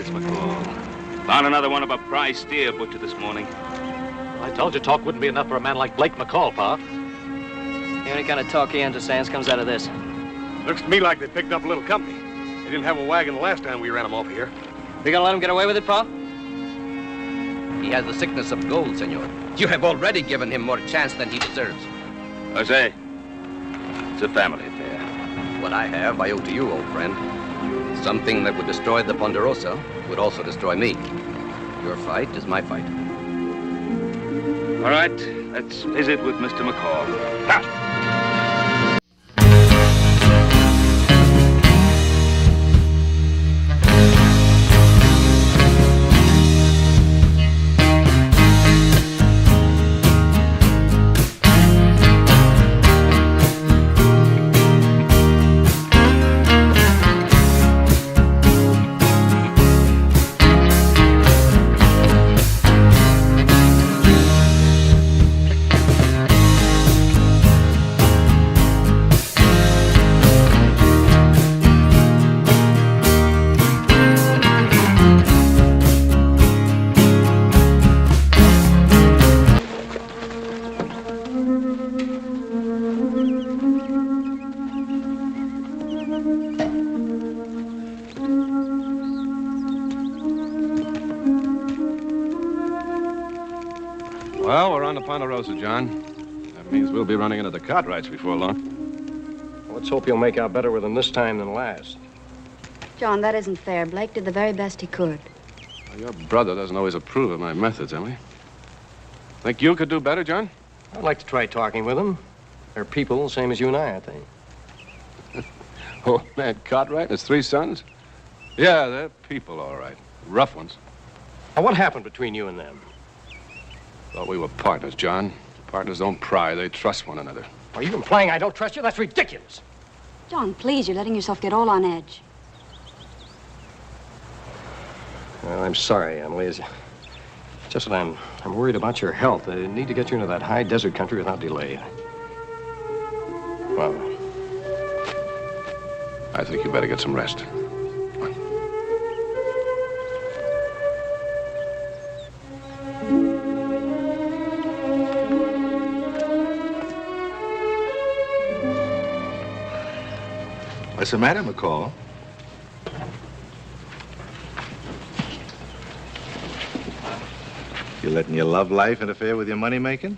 it's McCall. Found another one of a prize steer butcher this morning. I told you talk wouldn't be enough for a man like Blake McCall, Pa. The only kind of talk he understands comes out of this. Looks to me like they picked up a little company. They didn't have a wagon the last time we ran them off here. We gonna let him get away with it, Pa? He has the sickness of gold, senor. You have already given him more chance than he deserves. Jose, it's a family affair. What I have, I owe to you, old friend. Something that would destroy the Ponderosa would also destroy me. Your fight is my fight. All right, let's visit with Mr. McCall. Fast! Well, we're on the Ponderosa, John. That means we'll be running into the Cartwrights before long. Let's hope you'll make out better with them this time than last. John, that isn't fair. Blake did the very best he could. Well, your brother doesn't always approve of my methods, Emily. Think you could do better, John? I'd like to try talking with them. They're people, same as you and I think. Old man Cartwright and his 3 sons? Yeah, they're people, all right. Rough ones. Now, what happened between you and them? Thought we were partners, John. Partners don't pry. They trust one another. Are you implying I don't trust you? That's ridiculous. John, please, you're letting yourself get all on edge. Well, I'm sorry, Emily. It's just that I'm worried about your health. I need to get you into that high desert country without delay. Well, I think you better get some rest. What's the matter, McCall? You letting your love life interfere with your money making?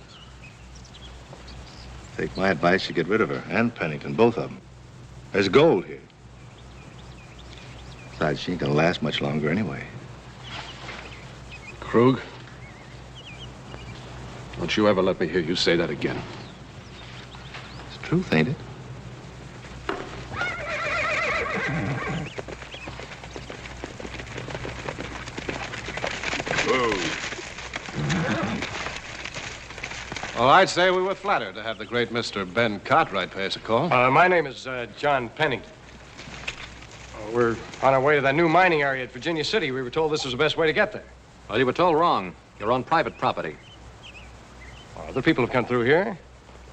Take my advice, you get rid of her and Pennington, both of them. There's gold here. Besides, she ain't gonna last much longer anyway. Krug, don't you ever let me hear you say that again. It's the truth, ain't it? Well, I'd say we were flattered to have the great Mr. Ben Cartwright pay us a call. my name is John Pennington. We're on our way to that new mining area at Virginia City. We were told this was the best way to get there. Well, you were told wrong. You're on private property. Other people have come through here.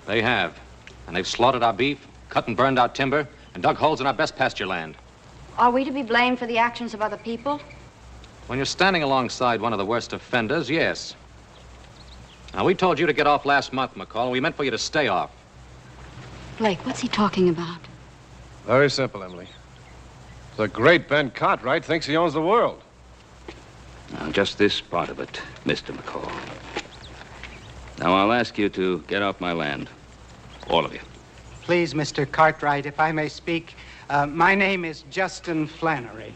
They have. And they've slaughtered our beef, cut and burned our timber, and dug holes in our best pasture land. Are we to be blamed for the actions of other people? When you're standing alongside one of the worst offenders, yes. Now, we told you to get off last month, McCall, and we meant for you to stay off. Blake, what's he talking about? Very simple, Emily. The great Ben Cartwright thinks he owns the world. Now, just this part of it, Mr. McCall. Now, I'll ask you to get off my land. All of you. Please, Mr. Cartwright, if I may speak. My name is Justin Flannery.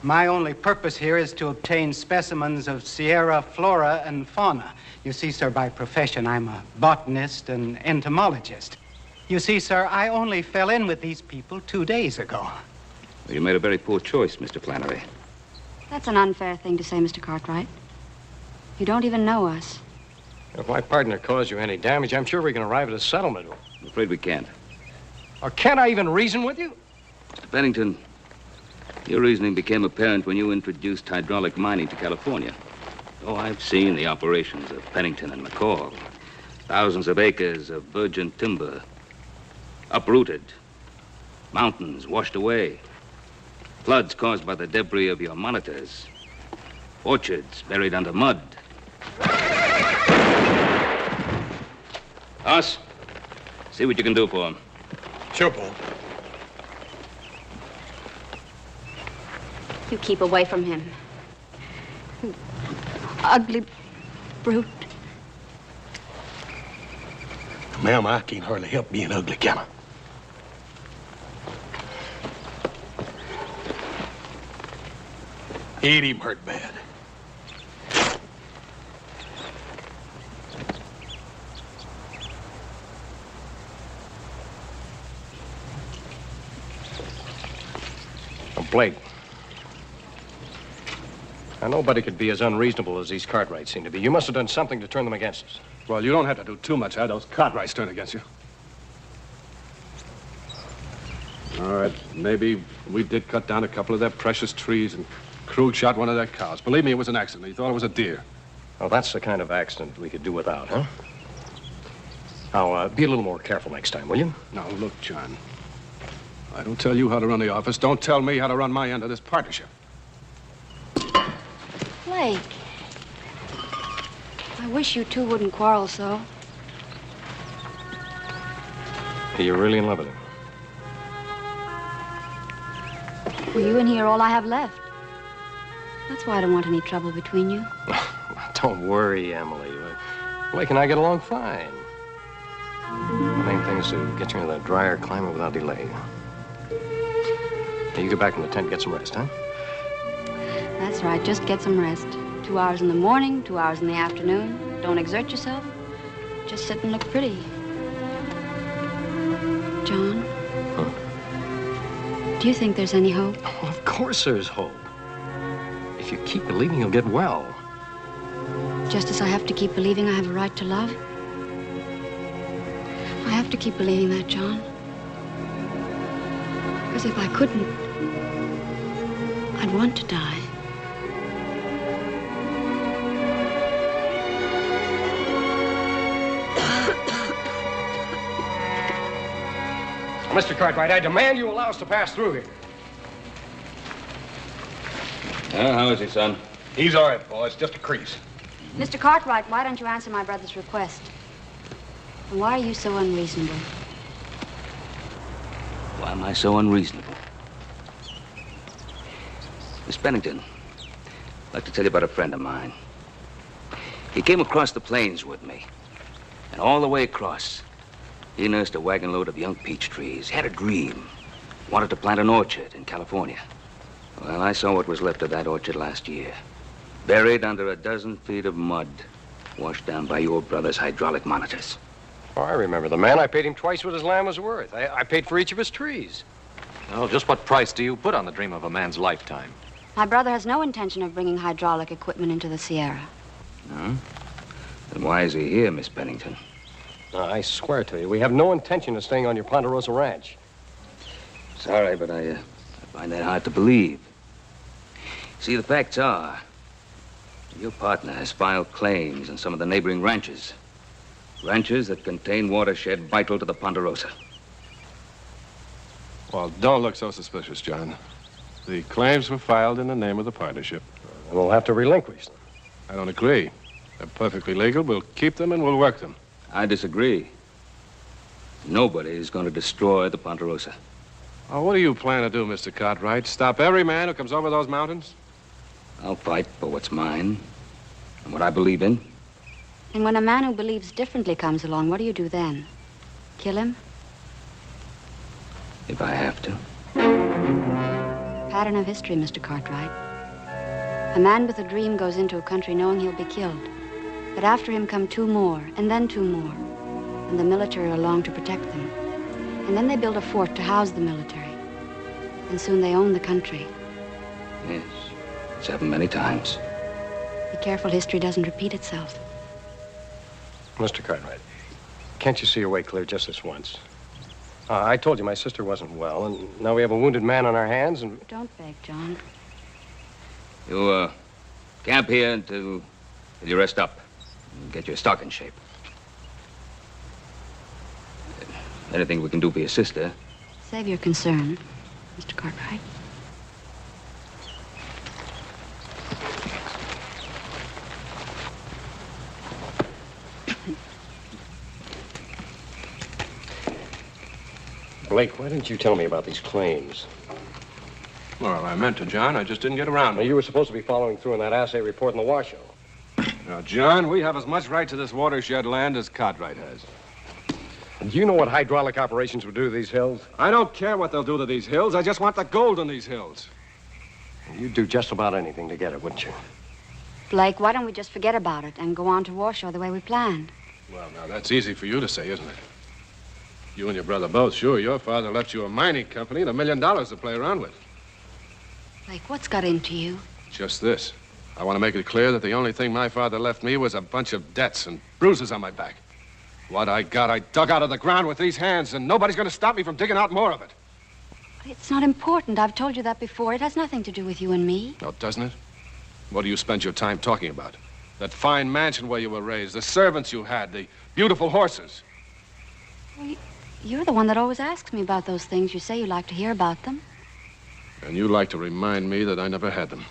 My only purpose here is to obtain specimens of Sierra flora and fauna. You see, sir, by profession, I'm a botanist and entomologist. You see, sir, I only fell in with these people 2 days ago. Well, you made a very poor choice, Mr. Flannery. That's an unfair thing to say, Mr. Cartwright. You don't even know us. If my partner caused you any damage, I'm sure we can arrive at a settlement. I'm afraid we can't. Or can't I even reason with you? Mr. Pennington, your reasoning became apparent when you introduced hydraulic mining to California. Oh, I've seen the operations of Pennington and McCall. Thousands of acres of virgin timber uprooted, mountains washed away. Floods caused by the debris of your monitors. Orchards buried under mud. Hoss, see what you can do for him. Sure, Paul. You keep away from him. You ugly brute. Ma'am, I can't hardly help being ugly, can I? He ain't even hurt bad. Blake. Now, nobody could be as unreasonable as these Cartwrights seem to be. You must have done something to turn them against us. Well, you don't have to do too much, have those Cartwrights turn against you. All right, maybe we did cut down a couple of their precious trees and Krug shot one of their cows. Believe me, it was an accident. He thought it was a deer. Oh, that's the kind of accident we could do without, huh? Now, be a little more careful next time, will you? Now, look, John. I don't tell you how to run the office. Don't tell me how to run my end of this partnership. Blake. I wish you two wouldn't quarrel so. You're really in love with him? Well, you and he are all I have left. That's why I don't want any trouble between you. Don't worry, Emily. Blake and I get along fine. The main thing is to get you into that drier climate without delay. Now, you get back in the tent and get some rest, huh? That's right. Just get some rest. 2 hours in the morning, 2 hours in the afternoon. Don't exert yourself. Just sit and look pretty. John? Huh? Do you think there's any hope? Oh, of course there's hope. If you keep believing, you'll get well. Just as I have to keep believing I have a right to love? I have to keep believing that, John. Because if I couldn't, I'd want to die. Mr. Cartwright, I demand you allow us to pass through here. How is he, son? He's all right, Paul. It's just a crease. Mr. Cartwright, why don't you answer my brother's request? And why are you so unreasonable? Why am I so unreasonable? Miss Pennington, I'd like to tell you about a friend of mine. He came across the plains with me. And all the way across, he nursed a wagon load of young peach trees. He had a dream. Wanted to plant an orchard in California. Well, I saw what was left of that orchard last year. Buried under a dozen feet of mud. Washed down by your brother's hydraulic monitors. Oh, I remember the man. I paid him twice what his land was worth. I paid for each of his trees. Well, just what price do you put on the dream of a man's lifetime? My brother has no intention of bringing hydraulic equipment into the Sierra. No? Then why is he here, Miss Pennington? I swear to you, we have no intention of staying on your Ponderosa ranch. Sorry, but I find that hard to believe. See, the facts are, your partner has filed claims on some of the neighboring ranches. Ranches that contain watershed vital to the Ponderosa. Well, don't look so suspicious, John. The claims were filed in the name of the partnership. We'll have to relinquish them. I don't agree. They're perfectly legal. We'll keep them and we'll work them. I disagree. Nobody is going to destroy the Ponderosa. Oh, what do you plan to do, Mr. Cartwright? Stop every man who comes over those mountains? I'll fight for what's mine and what I believe in. And when a man who believes differently comes along, what do you do then? Kill him? If I have to. Pattern of history, Mr. Cartwright. A man with a dream goes into a country knowing he'll be killed. But after him come two more, and then two more. And the military are along to protect them. And then they build a fort to house the military. And soon they own the country. Yes, it's happened many times. Be careful history doesn't repeat itself. Mr. Cartwright, can't you see your way clear just this once? I told you my sister wasn't well, and now we have a wounded man on our hands, and... Don't beg, John. You, camp here until you rest up and get your stock in shape. Anything we can do for your sister. Save your concern, Mr. Cartwright. Blake, why didn't you tell me about these claims? Well, I meant to, John. I just didn't get around to Well, it. you were supposed to be following through on that assay report in the Washoe. Now, John, we have as much right to this watershed land as Cartwright has. And do you know what hydraulic operations would do to these hills? I don't care what they'll do to these hills. I just want the gold in these hills. You'd do just about anything to get it, wouldn't you? Blake, why don't we just forget about it and go on to Washoe the way we planned? Well, now, that's easy for you to say, isn't it? You and your brother both, sure. Your father left you a mining company and $1 million to play around with. Blake, what's got into you? Just this. I want to make it clear that the only thing my father left me was a bunch of debts and bruises on my back. What I got, I dug out of the ground with these hands, and nobody's going to stop me from digging out more of it. It's not important. I've told you that before. It has nothing to do with you and me. No, doesn't it? What do you spend your time talking about? That fine mansion where you were raised, the servants you had, the beautiful horses. Well, you're the one that always asks me about those things. You say you like to hear about them. And you like to remind me that I never had them.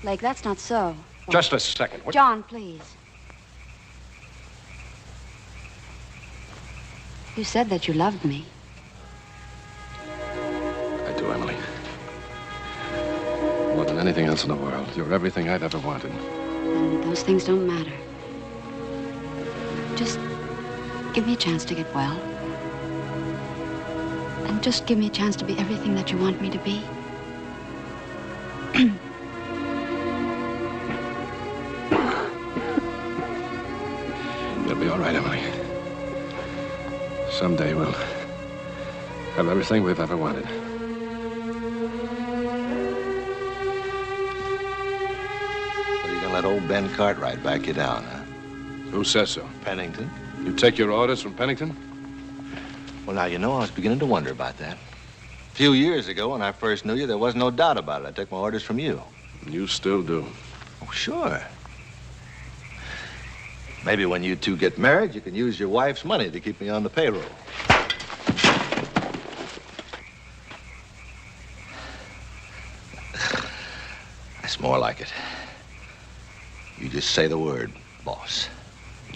Blake, that's not so. Just a second. What? John, please. You said that you loved me. I do, Emily. More than anything else in the world. You're everything I've ever wanted. And those things don't matter. Just give me a chance to get well. And just give me a chance to be everything that you want me to be. You'll be all right, Emily. Someday we'll have everything we've ever wanted. So you're gonna let old Ben Cartwright back you down, huh? Who says so? Pennington? You take your orders from Pennington? Well, now, you know, I was beginning to wonder about that. A few years ago, when I first knew you, there was no doubt about it. I took my orders from you. You still do. Oh, sure. Maybe when you two get married, you can use your wife's money to keep me on the payroll. That's more like it. You just say the word, boss.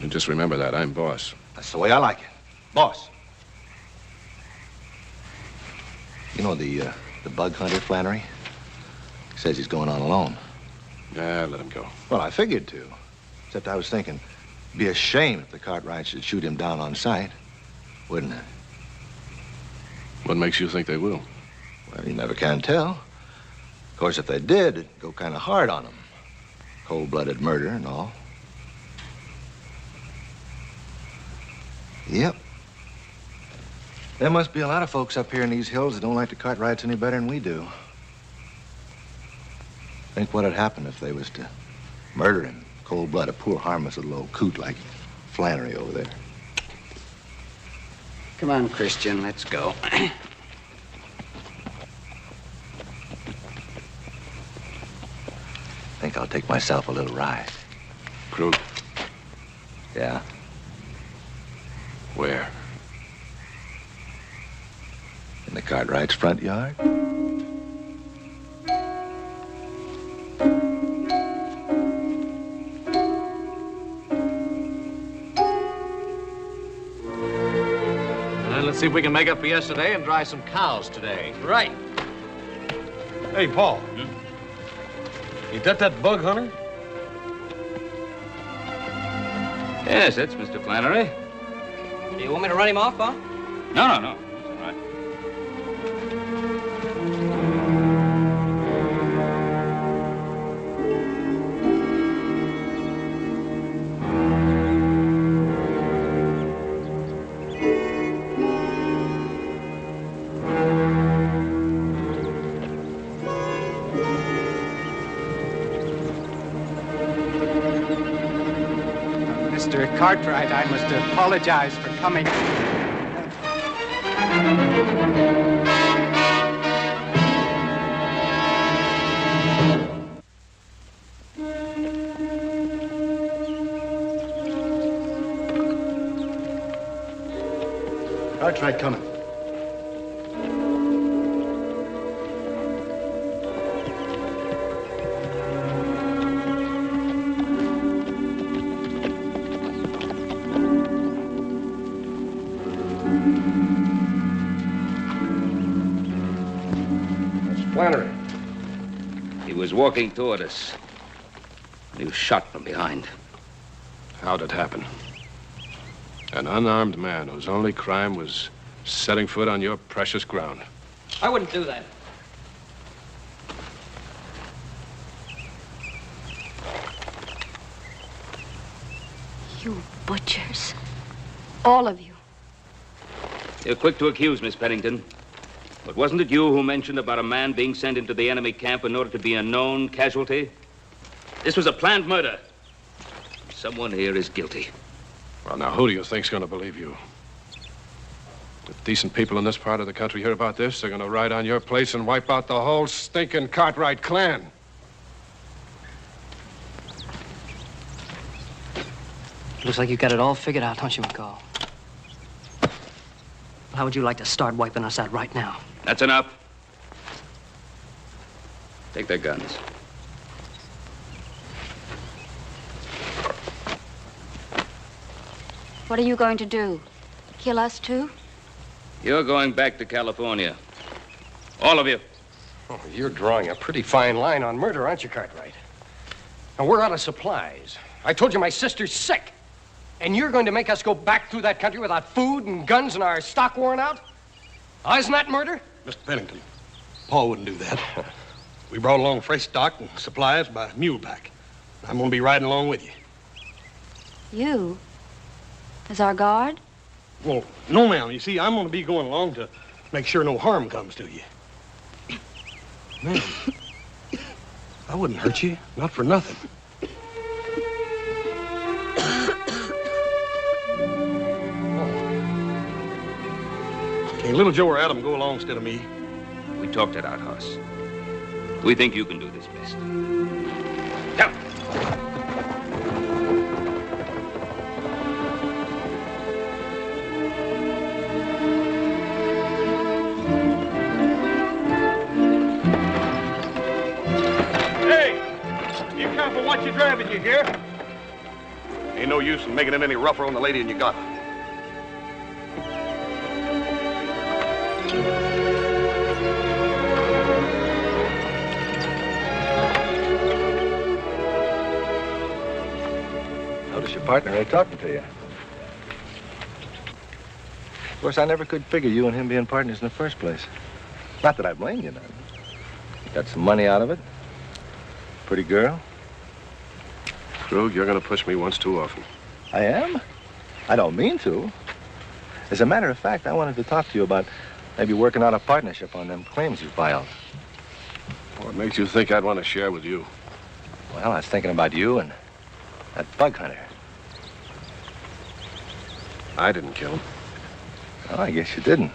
And just remember that. I'm boss. That's the way I like it. Boss. You know the bug hunter, Flannery? He says he's going on alone. Yeah, let him go. Well, I figured to. Except I was thinking, it'd be a shame if the Cartwrights should shoot him down on sight, wouldn't it? What makes you think they will? Well, you never can tell. Of course, if they did, it'd go kind of hard on them. Cold-blooded murder and all. Yep. There must be a lot of folks up here in these hills that don't like the Cartwrights any better than we do. Think what'd happen if they was to murder him. Cold-blooded, a poor, harmless little old coot like Flannery over there. Come on, Christian, let's go. Think I'll take myself a little ride. Krug. Yeah? Where? In the Cartwrights' front yard? Let's see if we can make up for yesterday and dry some cows today. Right. Hey, Paul. You got that bug hunter? Yes, that's Mr. Flannery. Do you want me to run him off, huh? No. It's all right. Mr. Cartwright, I must apologize for coming. Cartwright coming. Flannery. He was walking toward us. And he was shot from behind. How'd it happen? An unarmed man whose only crime was setting foot on your precious ground. I wouldn't do that. You butchers. All of you. You're quick to accuse, Miss Pennington. But wasn't it you who mentioned about a man being sent into the enemy camp in order to be a known casualty? This was a planned murder. Someone here is guilty. Well, now, who do you think's going to believe you? If decent people in this part of the country hear about this, they're going to ride on your place and wipe out the whole stinking Cartwright clan. Looks like you got it all figured out, don't you, McCall? How would you like to start wiping us out right now? That's enough. Take their guns. What are you going to do? Kill us too? You're going back to California. All of you. Oh, you're drawing a pretty fine line on murder, aren't you, Cartwright? Now, we're out of supplies. I told you my sister's sick. And you're going to make us go back through that country without food and guns and our stock worn out? Oh, isn't that murder? Mr. Pennington, Paul wouldn't do that. We brought along fresh stock and supplies by muleback. I'm going to be riding along with you. You? As our guard? Well, no, ma'am. You see, I'm going to be going along to make sure no harm comes to you. Ma'am, I wouldn't hurt you. Not for nothing. Can little Joe or Adam go along instead of me? We talked it out, Hoss. We think you can do this best. Come. Hey, be careful what you're driving, you hear? Ain't no use in making it any rougher on the lady than you got. Partner ain't talking to you. Of course, I never could figure you and him being partners in the first place. Not that I blame you none. Got some money out of it. Pretty girl. Krug, you're going to push me once too often. I am? I don't mean to. As a matter of fact, I wanted to talk to you about maybe working out a partnership on them claims you filed. What makes you think I'd want to share with you? Well, I was thinking about you and that bug hunter. I didn't kill him. Oh, I guess you didn't.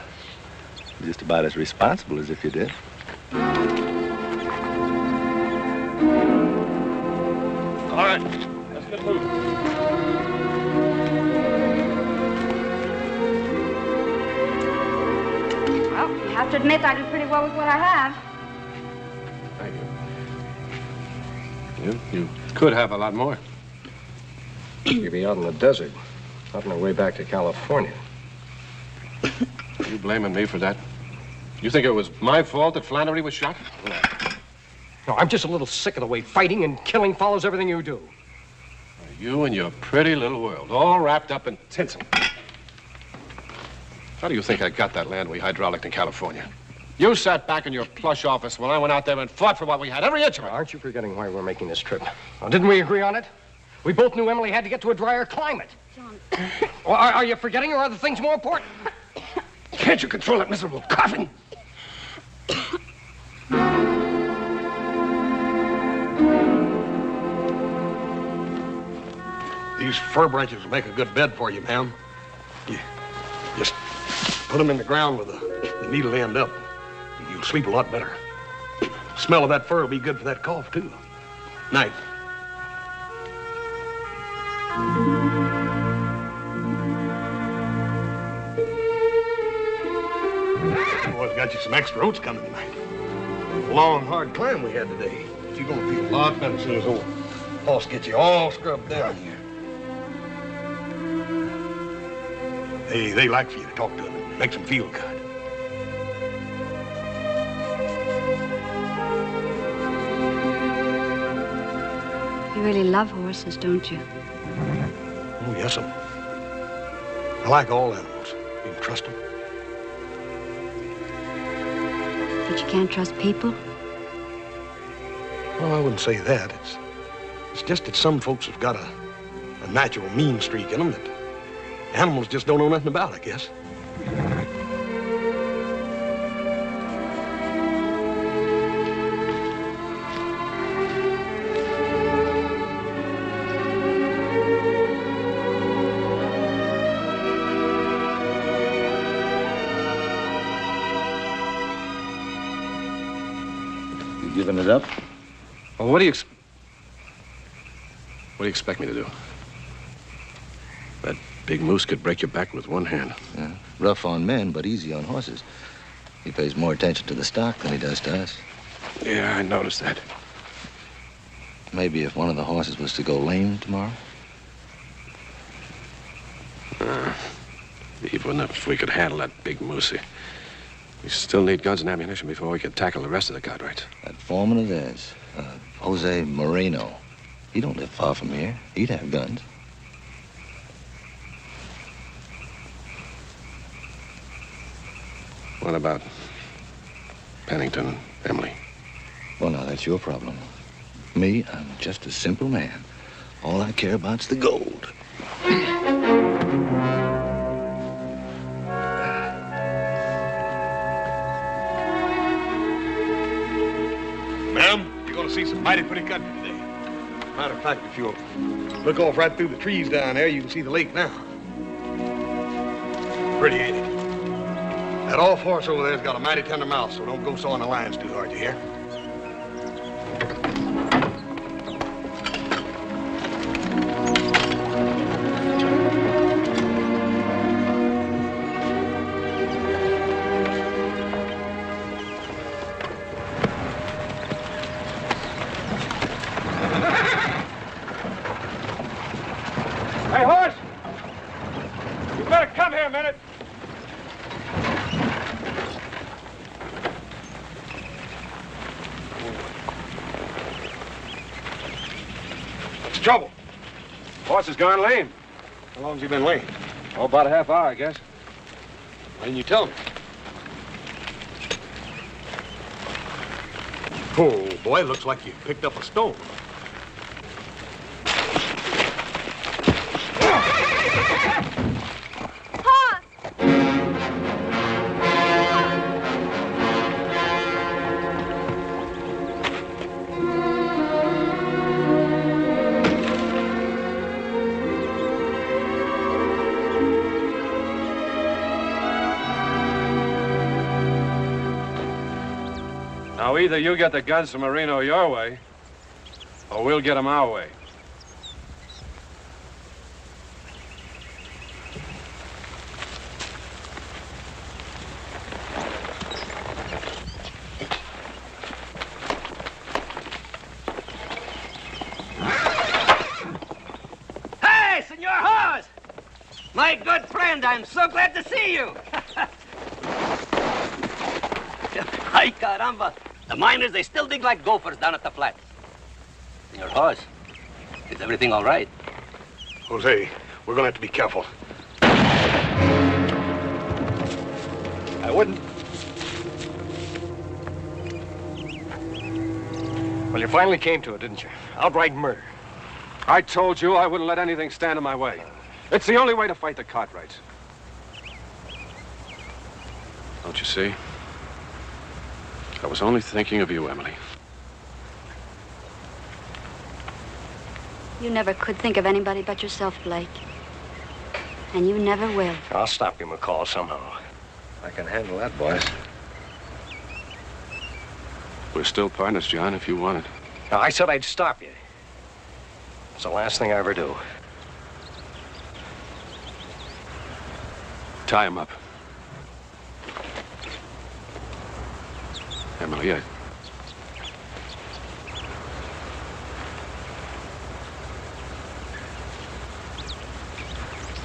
You're just about as responsible as if you did. All right, let's get moving. Well, you have to admit I do pretty well with what I have. Thank you. You could have a lot more. You'd be out in the desert, on our way back to California. Are you blaming me for that? You think it was my fault that Flannery was shot? No, I'm just a little sick of the way fighting and killing follows everything you do. You and your pretty little world, all wrapped up in tinsel. How do you think I got that land we hydrauliced in California? You sat back in your plush office while I went out there and fought for what we had, every inch of it. Aren't you forgetting why we're making this trip? Now, didn't we agree on it? We both knew Emily had to get to a drier climate. John. Well, are you forgetting, or are the things more important? Can't you control that miserable coughing? These fir branches will make a good bed for you, ma'am. You just put them in the ground with the needle end up. You'll sleep a lot better. The smell of that fur will be good for that cough, too. Night. Boys got you some extra oats coming tonight. Long, hard climb we had today. But you're gonna feel a lot better as soon as old Hoss gets you all scrubbed down here. They like for you to talk to them. It makes them feel good. You really love horses, don't you? Oh, yes, I like all animals. You can trust them. But you can't trust people? Well, I wouldn't say that. It's just that some folks have got a natural mean streak in them that animals just don't know nothing about, I guess. You giving it up? Well, what do you expect me to do? That big moose could break your back with one hand. Yeah. Rough on men, but easy on horses. He pays more attention to the stock than he does to us. Yeah, I noticed that. Maybe if one of the horses was to go lame tomorrow? Even if we could handle that big moose, we still need guns and ammunition before we could tackle the rest of the Cartwrights. That foreman of theirs, Jose Moreno, he don't live far from here. He'd have guns. What about Pennington and Emily? Well, now, that's your problem. Me, I'm just a simple man. All I care about's the gold. Ma'am, you're gonna see some mighty pretty country today. Matter of fact, if you'll look off right through the trees down there, you can see the lake now. Pretty, ain't it? That off horse over there's got a mighty tender mouth, so don't go sawing the lines too hard, you hear? Hey, horse! You better come here a minute. What's the trouble? Horse has gone lame. How long's he been lame? Oh, about a half hour, I guess. Why didn't you tell me? Oh, boy, looks like you picked up a stone. Now, either you get the guns from Marino your way, or we'll get them our way. Hey, Senor Horse! My good friend, I'm so glad to see you. Ay, caramba. The miners, they still dig like gophers down at the flats. Senor Horse, is everything all right? Jose, we're gonna have to be careful. I wouldn't. Well, you finally came to it, didn't you? Outright murder. I told you I wouldn't let anything stand in my way. It's the only way to fight the Cartwrights. Don't you see? I was only thinking of you, Emily. You never could think of anybody but yourself, Blake. And you never will. I'll stop you, McCall, somehow. I can handle that, boys. We're still partners, John, if you want it. Now, I said I'd stop you. It's the last thing I ever do. Tie him up. Emily,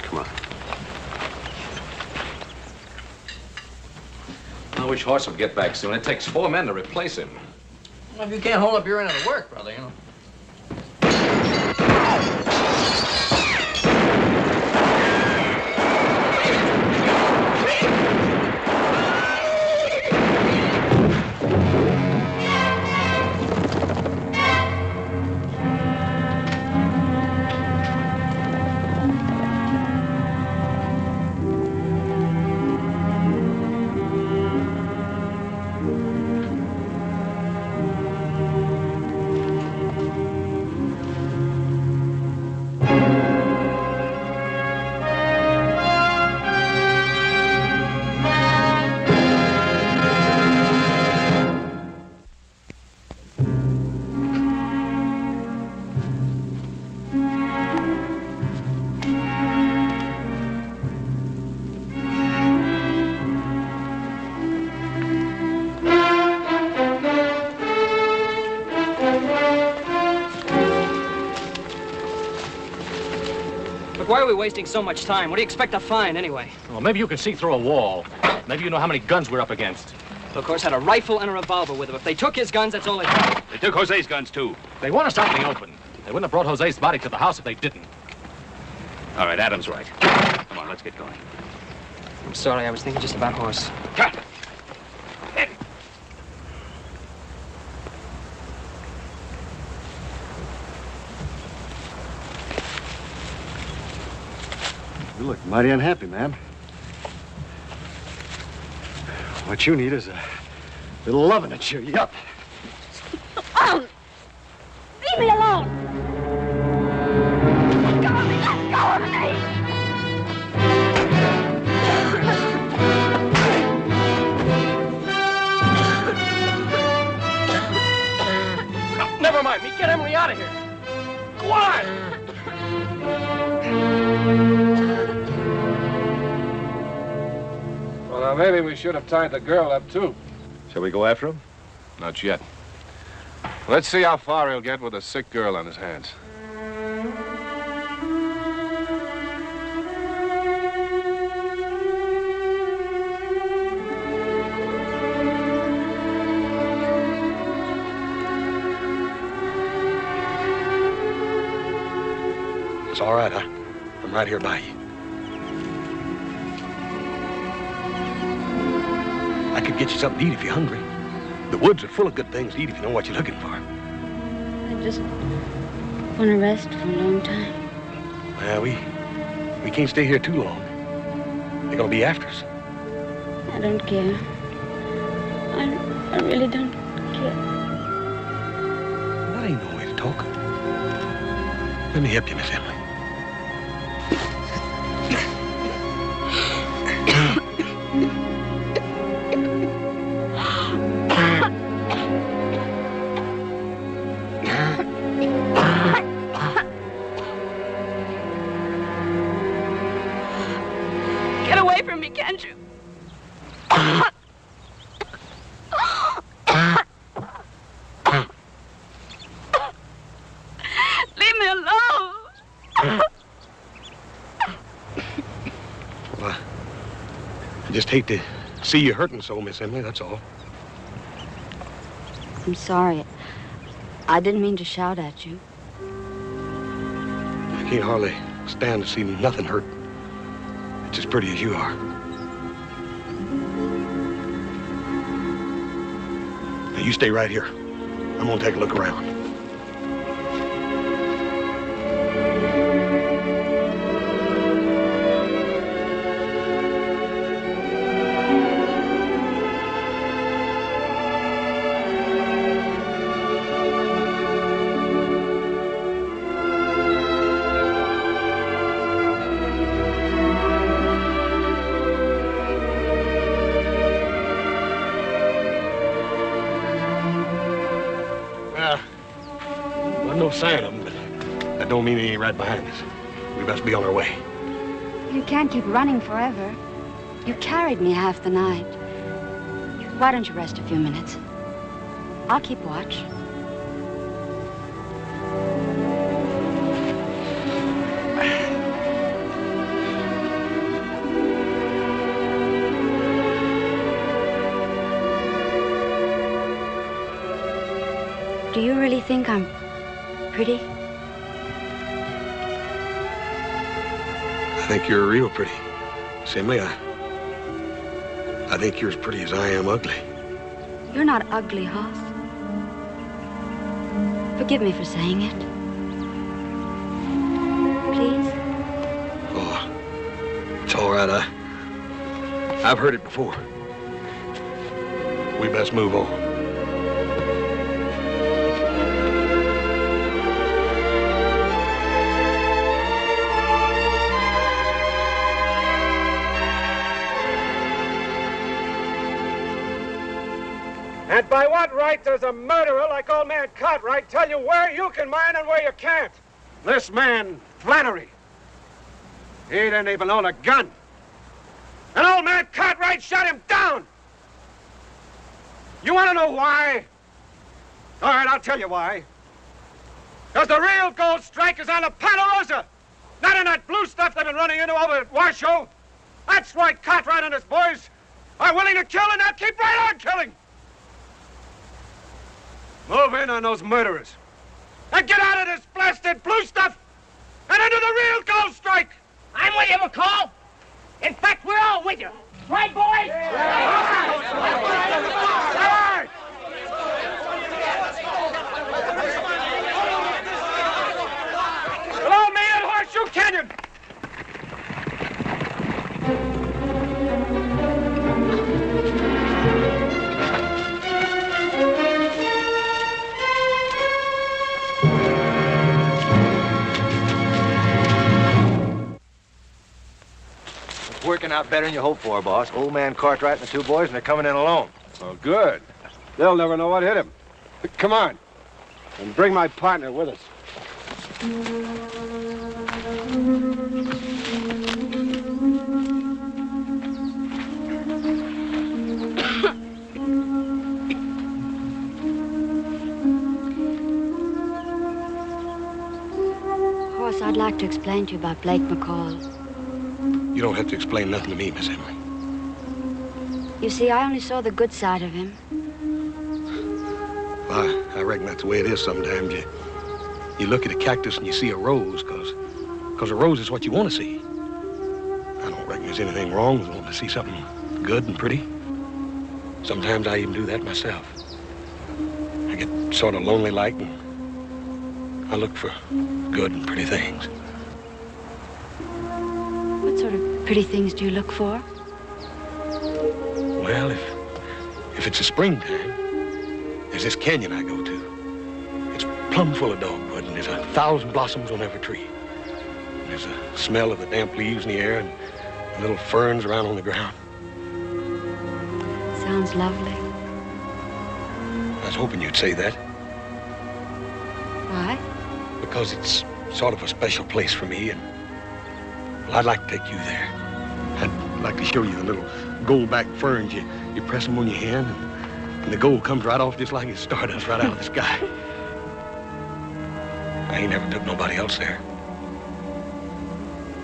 come on. I wish Horse would get back soon. It takes 4 men to replace him. Well, if you can't hold up your end of the work, brother, you know. Look, why are we wasting so much time? What do you expect to find, anyway? Well, maybe you can see through a wall. Maybe you know how many guns we're up against. Of course, had a rifle and a revolver with them. If they took his guns, that's all they took. They took Jose's guns, too. They want us out in the open. They wouldn't have brought Jose's body to the house if they didn't. All right, Adam's right. Come on, let's get going. I'm sorry, I was thinking just about horse. Cut! You look mighty unhappy, man. What you need is a little loving to cheer you up. Oh! Leave me alone! Let go of me! Let go of me! No, never mind me. Get Emily out of here. Go on! Well, now, maybe we should have tied the girl up, too. Shall we go after him? Not yet. Let's see how far he'll get with a sick girl on his hands. It's all right. I'm right here by you. I could get you something to eat if you're hungry. The woods are full of good things to eat if you know what you're looking for. I just want to rest for a long time. Well, we can't stay here too long. They're gonna be after us. I don't care. I really don't care. That ain't no way to talk. Let me help you, Miss Emily. Get away from me, can't you? Leave me alone. Well, I just hate to see you hurting so, Miss Emily, that's all. I'm sorry. I didn't mean to shout at you. I can't hardly stand to see nothing hurt. It's as pretty as you are. Now, you stay right here. I'm gonna take a look around. No sign of them, but that don't mean he ain't right behind us. We best be on our way. You can't keep running forever. You carried me half the night. Why don't you rest a few minutes? I'll keep watch. Do you really think I'm pretty? I think you're real pretty. Emily, I think you're as pretty as I am ugly. You're not ugly, Hoss. Forgive me for saying it. Please? Oh, it's all right. I've heard it before. We best move on. And by what right does a murderer like old man Cartwright tell you where you can mine and where you can't? This man, Flannery, he didn't even own a gun. And old man Cartwright shot him down. You want to know why? All right, I'll tell you why. Because the real gold strike is on the Ponderosa. Not in that blue stuff they've been running into over at Washoe. That's why Cartwright and his boys are willing to kill and they'll keep right on killing. Move in on those murderers. And get out of this blasted blue stuff and into the real gold strike. I'm with you, McCall. In fact, we're all with you. Right, boys? Hey! Below me at Horseshoe Canyon. It's working out better than you hoped for, boss. Old man Cartwright and the two boys, and they're coming in alone. Oh, good. They'll never know what hit him. Come on. And bring my partner with us. Horse, I'd like to explain to you about Blake McCall. You don't have to explain nothing to me, Miss Emily. You see, I only saw the good side of him. Well, I reckon that's the way it is sometimes. You look at a cactus and you see a rose, because a rose is what you want to see. I don't reckon there's anything wrong with wanting to see something good and pretty. Sometimes I even do that myself. I get sort of lonely-like, and I look for good and pretty things. What sort of pretty things do you look for? Well, if it's a springtime, there's this canyon I go to. It's plumb full of dogwood, and there's 1,000 blossoms on every tree. And there's a smell of the damp leaves in the air and the little ferns around on the ground. Sounds lovely. I was hoping you'd say that. Why? Because it's sort of a special place for me, and well, I'd like to take you there. I'd like to show you the little gold-back ferns. You press them on your hand, and the gold comes right off just like it's stardust right out of the sky. I ain't never took nobody else there.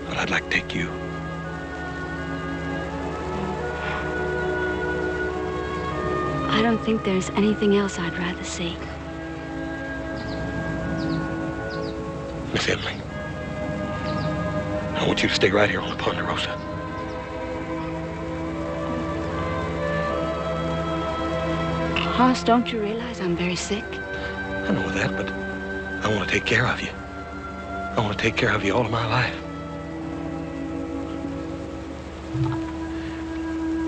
But I'd like to take you. I don't think there's anything else I'd rather see. Miss Emily, I want you to stay right here on the Ponderosa. Hoss, don't you realize I'm very sick? I know that, but I want to take care of you. I want to take care of you all of my life.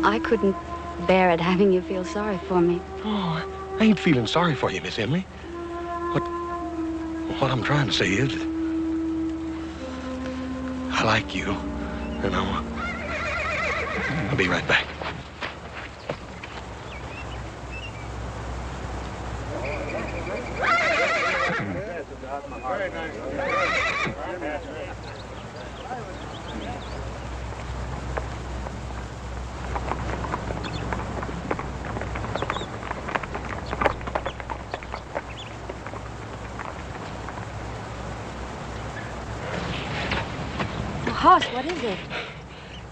I couldn't bear it having you feel sorry for me. Oh, I ain't feeling sorry for you, Miss Emily. What I'm trying to say is that I like you, and I'll be right back. Hoss, what is it?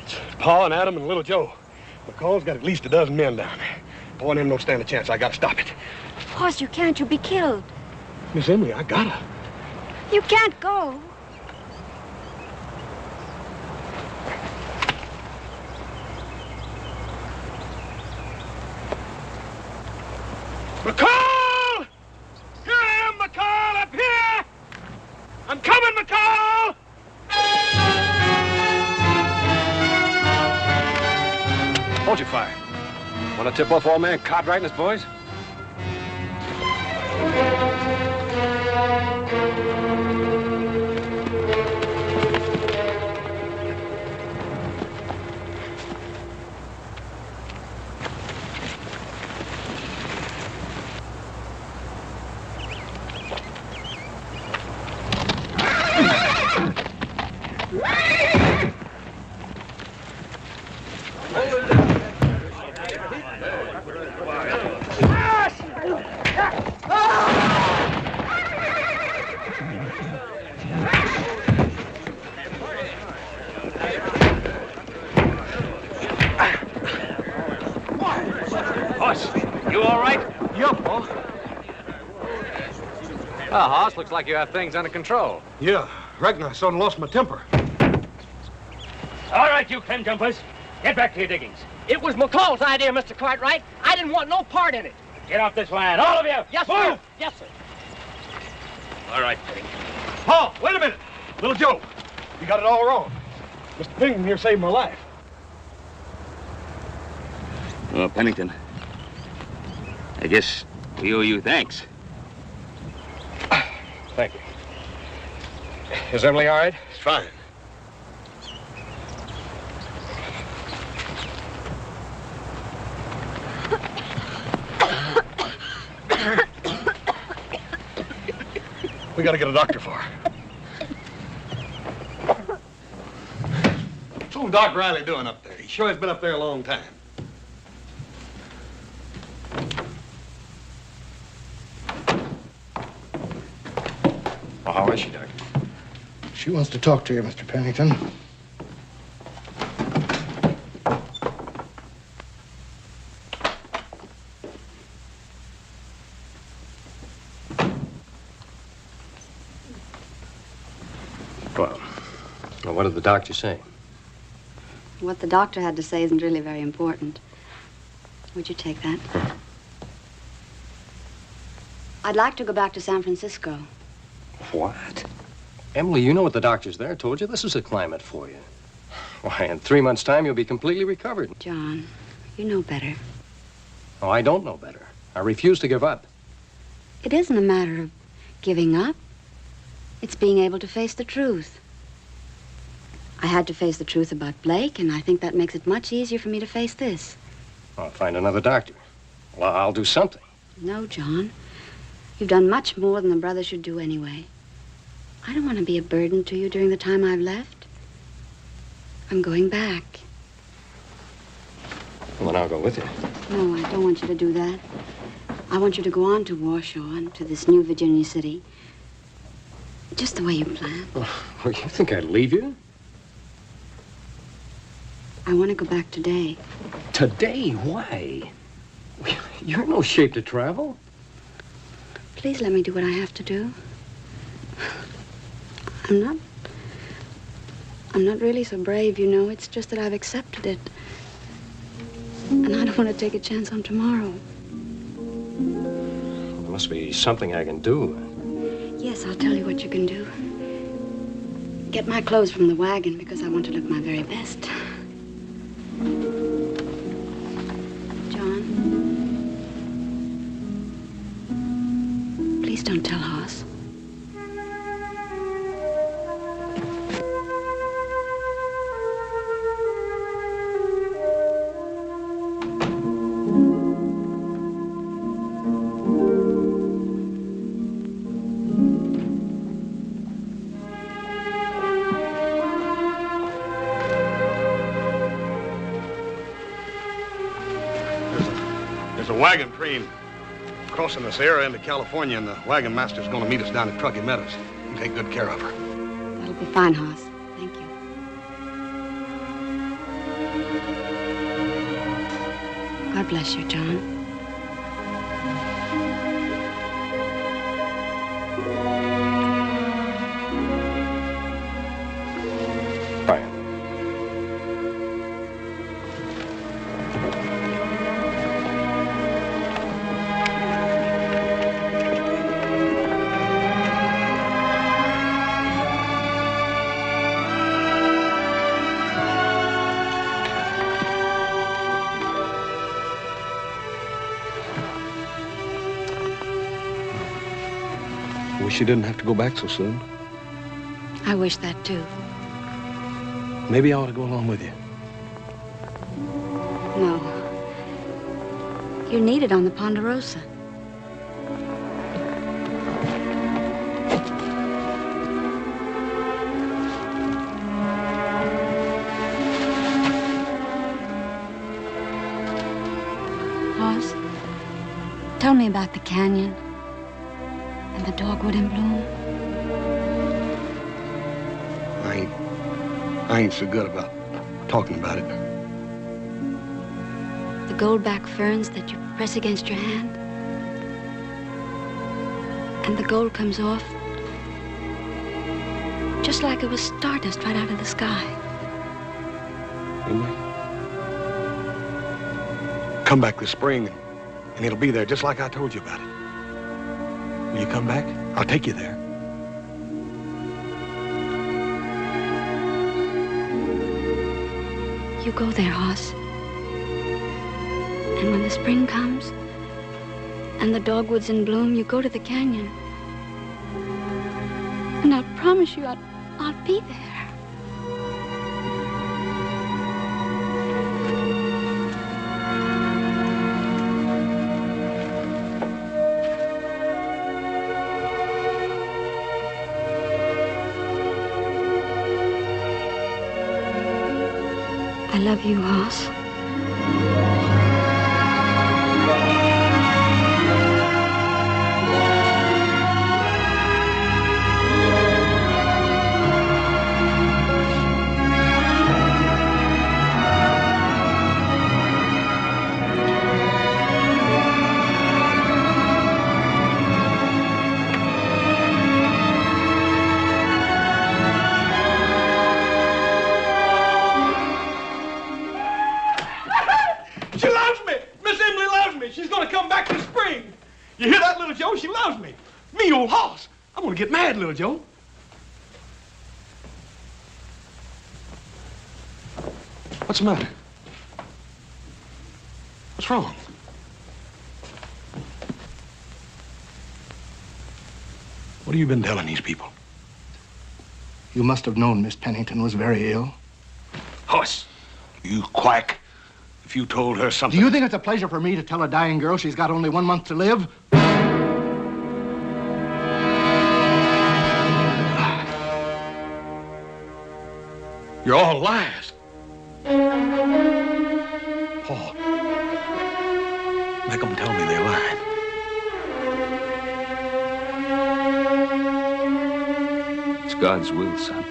It's Pa and Adam and little Joe. McCall's got at least a dozen men down there. Pa and them don't stand a chance. I gotta stop it. Hoss, you can't. You'll be killed. Miss Emily, I gotta. You can't go. McCall! Here I am, McCall, up here! I'm coming, McCall! Hold your fire. Want to tip off old man Cartwright and his boys? Well, Hoss, looks like you have things under control. Yeah, reckon I sort of lost my temper. All right, you clam jumpers. Get back to your diggings. It was McCall's idea, Mr. Cartwright. I didn't want no part in it. Get off this land, all of you. Yes, sir. Move. Yes, sir. All right, Pennington. Paul, wait a minute. Little Joe, you got it all wrong. Mr. Pennington here saved my life. Well, Pennington, I guess we owe you thanks. Thank you. Is Emily all right? It's fine. We gotta get a doctor for her. What's old Doc Riley doing up there? He sure has been up there a long time. Well, how is she, Doc? She wants to talk to you, Mr. Pennington. Well, what did the doctor say? What the doctor had to say isn't really very important. Would you take that? I'd like to go back to San Francisco. What? Emily, you know what the doctors there told you. This is a climate for you. Why, in 3 months' time, you'll be completely recovered. John, you know better. Oh, I don't know better. I refuse to give up. It isn't a matter of giving up. It's being able to face the truth. I had to face the truth about Blake, and I think that makes it much easier for me to face this. I'll find another doctor. Well, I'll do something. No, John. You've done much more than a brother should do anyway. I don't want to be a burden to you during the time I've left. I'm going back. Well, then I'll go with you. No, I don't want you to do that. I want you to go on to Washoe and to this new Virginia city. Just the way you planned. Well, you think I'd leave you? I want to go back today. Today? Why? You're in no shape to travel. Please let me do what I have to do. I'm not really so brave, you know. It's just that I've accepted it. And I don't want to take a chance on tomorrow. There must be something I can do. Yes, I'll tell you what you can do. Get my clothes from the wagon because I want to look my very best. John, please don't tell Hoss. There's a wagon train crossing the Sierra into California, and the wagon master's going to meet us down at Truckee Meadows. You take good care of her. That'll be fine, Hoss. Thank you. God bless you, John. Bye. Wish you didn't have to go back so soon. I wish that, too. Maybe I ought to go along with you. No. You're needed on the Ponderosa. Hoss, tell me about the canyon and the dogwood in bloom. I ain't so good about talking about it. The goldback ferns that you press against your hand. And the gold comes off just like it was stardust right out of the sky. Come back this spring, and it'll be there just like I told you about it. Will you come back? I'll take you there. You go there, Hoss. And when the spring comes and the dogwood's in bloom, you go to the canyon. And I promise you I'll be there. I love you, Hoss. You hear that, little Joe? She loves me. Me, old Hoss. I'm gonna get mad, little Joe. What's the matter? What's wrong? What have you been telling these people? You must have known Miss Pennington was very ill. Hoss, you quack. If you told her something... Do you think it's a pleasure for me to tell a dying girl she's got only 1 month to live? You're all liars. Paul, make them tell me they're lying. It's God's will, son.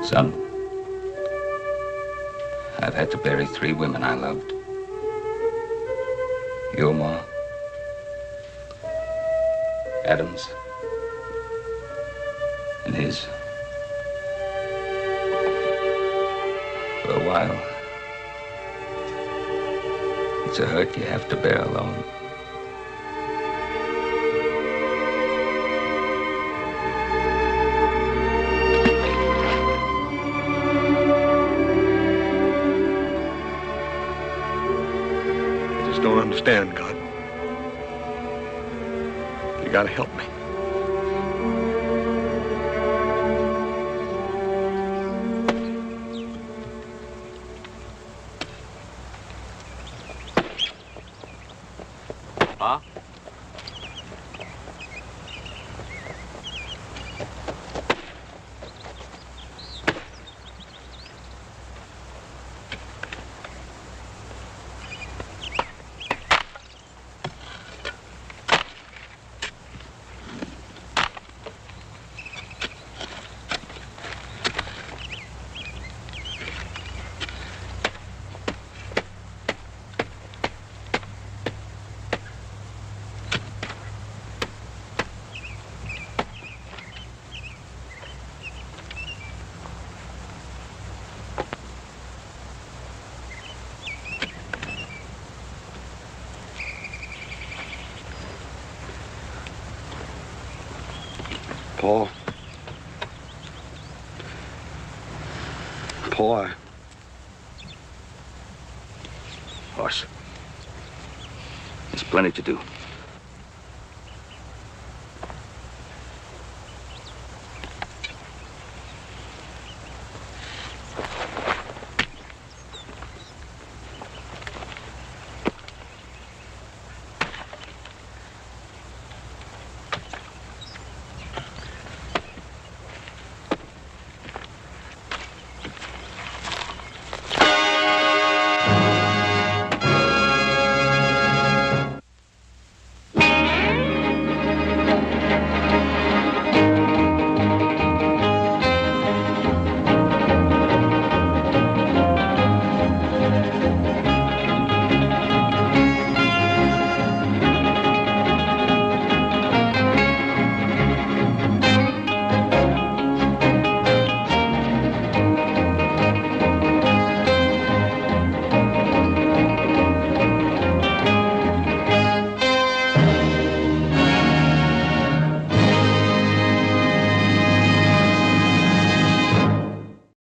Son, I've had to bury 3 women I loved. Your ma, Adam's, and his. For a while, it's a hurt you have to bear alone. Don't understand, God. You gotta help me. Huh? Paul. Paul, Hoss, there's plenty to do.